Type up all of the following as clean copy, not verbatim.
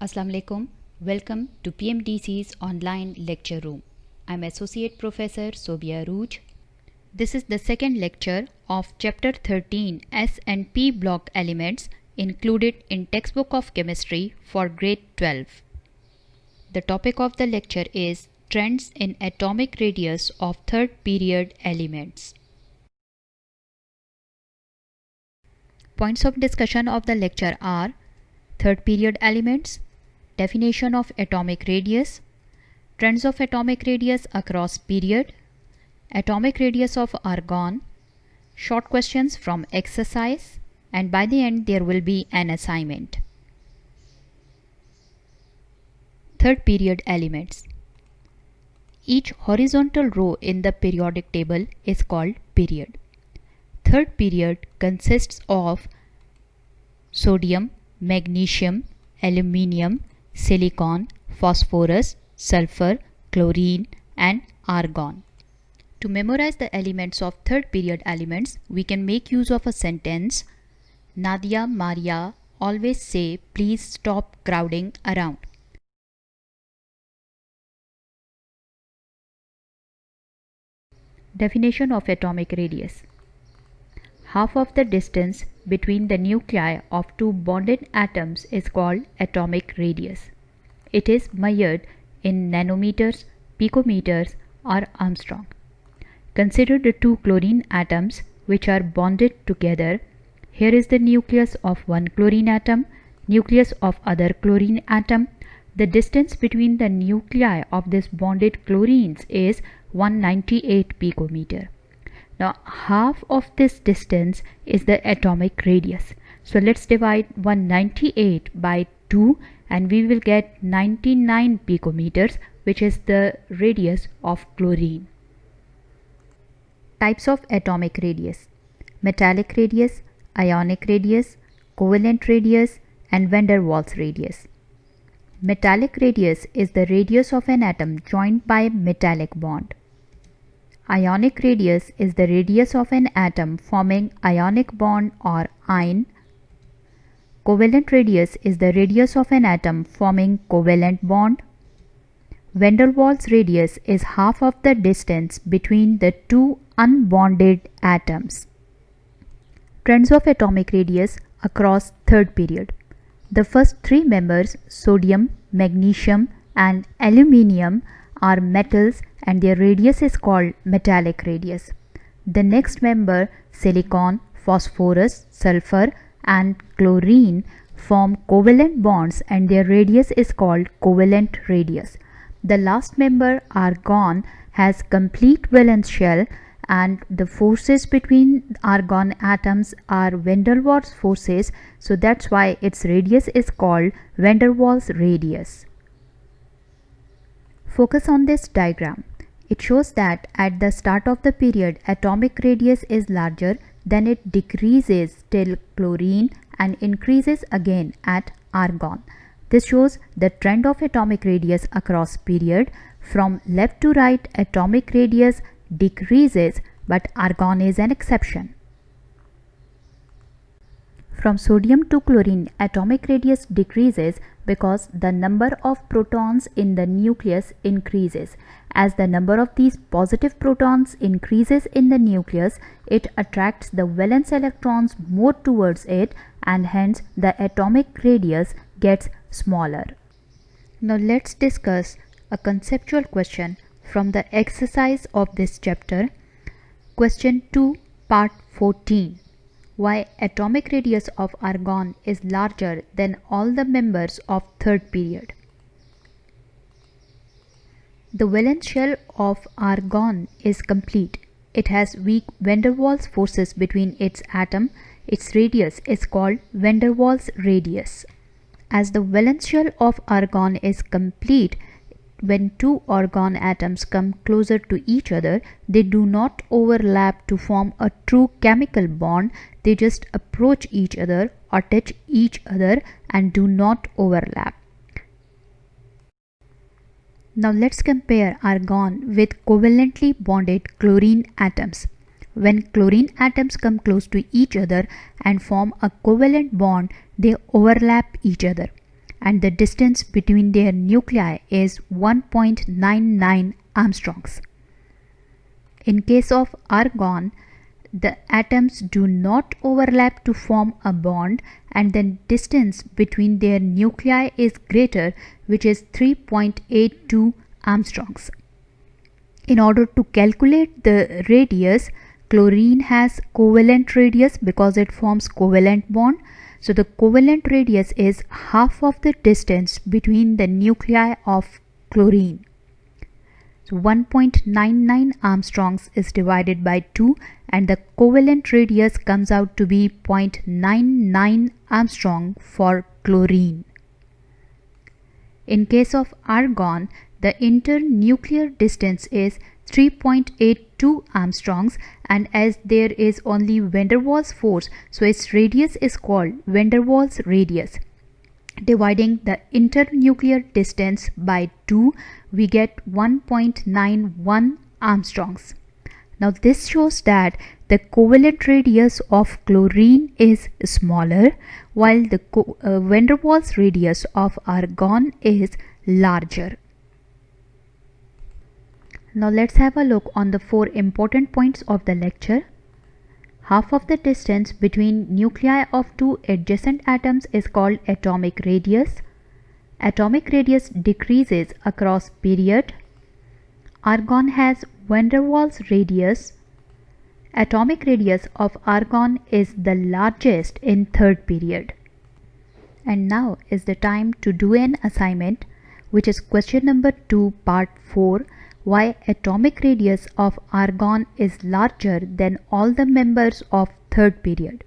Assalamu alaikum. Welcome to PMDC's online lecture room. I'm Associate Professor Sobia Rouge. This is the second lecture of Chapter 13 S and P block elements included in Textbook of Chemistry for Grade 12. The topic of the lecture is Trends in Atomic Radius of Third Period Elements. Points of discussion of the lecture are third period elements, definition of atomic radius, trends of atomic radius across period, atomic radius of argon, short questions from exercise, and by the end there will be an assignment. Third period elements. Each horizontal row in the periodic table is called period. Third period consists of sodium, magnesium, aluminium, silicon, phosphorus, sulfur, chlorine, and argon. To memorize the elements of third period elements, we can make use of a sentence. Nadia Maria always say, please stop crowding around. Definition of atomic radius. Half of the distance between the nuclei of two bonded atoms is called atomic radius. It is measured in nanometers, picometers, or Armstrong. Consider the two chlorine atoms which are bonded together. Here is the nucleus of one chlorine atom, nucleus of other chlorine atom. The distance between the nuclei of these bonded chlorines is 198 picometer. Now half of this distance is the atomic radius. So let's divide 198 by 2 and we will get 99 picometers, which is the radius of chlorine. Types of atomic radius: metallic radius, ionic radius, covalent radius, and van der Waals radius. Metallic radius is the radius of an atom joined by metallic bond. Ionic radius is the radius of an atom forming ionic bond or ion. Covalent radius is the radius of an atom forming covalent bond. Van der Waals radius is half of the distance between the two unbonded atoms. Trends of atomic radius across third period. The first three members, sodium, magnesium, and aluminium, are metals and their radius is called metallic radius. The next member, silicon, phosphorus, sulfur, and chlorine, form covalent bonds and their radius is called covalent radius. The last member, argon, has complete valence shell and the forces between argon atoms are van der Waals forces, so that's why its radius is called van der Waals radius. Focus on this diagram. It shows that at the start of the period, atomic radius is larger, then it decreases till chlorine and increases again at argon. This shows the trend of atomic radius across period. From left to right, atomic radius decreases, but argon is an exception. From sodium to chlorine, atomic radius decreases because the number of protons in the nucleus increases. As the number of these positive protons increases in the nucleus, it attracts the valence electrons more towards it and hence the atomic radius gets smaller. Now let's discuss a conceptual question from the exercise of this chapter. Question 2, part 14. Why atomic radius of argon is larger than all the members of third period. The valence shell of argon is complete. It has weak van der Waals forces between its atom. Its radius is called van der Waals radius. As the valence shell of argon is complete, when two argon atoms come closer to each other, they do not overlap to form a true chemical bond. They just approach each other or touch each other and do not overlap. Now let's compare argon with covalently bonded chlorine atoms. When chlorine atoms come close to each other and form a covalent bond, they overlap each other. and the distance between their nuclei is 1.99 angstroms. In case of argon, the atoms do not overlap to form a bond, and the distance between their nuclei is greater, which is 3.82 angstroms. In order to calculate the radius, chlorine has covalent radius because it forms covalent bond. So the covalent radius is half of the distance between the nuclei of chlorine. So 1.99 angstroms is divided by 2, and the covalent radius comes out to be 0.99 angstrom for chlorine. In case of argon, the internuclear distance is 3.82 angstroms, and as there is only van der Waals force, so its radius is called van der Waals radius. Dividing the internuclear distance by 2, we get 1.91 angstroms. Now this shows that the covalent radius of chlorine is smaller, while the van der Waals radius of argon is larger. Now let's have a look on the 4 important points of the lecture. Half of the distance between nuclei of 2 adjacent atoms is called atomic radius. Atomic radius decreases across period. Argon has van der Waals radius. Atomic radius of argon is the largest in third period. And now is the time to do an assignment, which is question number 2, part 4. Why atomic radius of argon is larger than all the members of third period.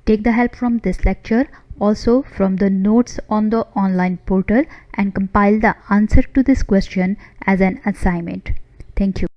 Take the help from this lecture, also from the notes on the online portal, and compile the answer to this question as an assignment. Thank you.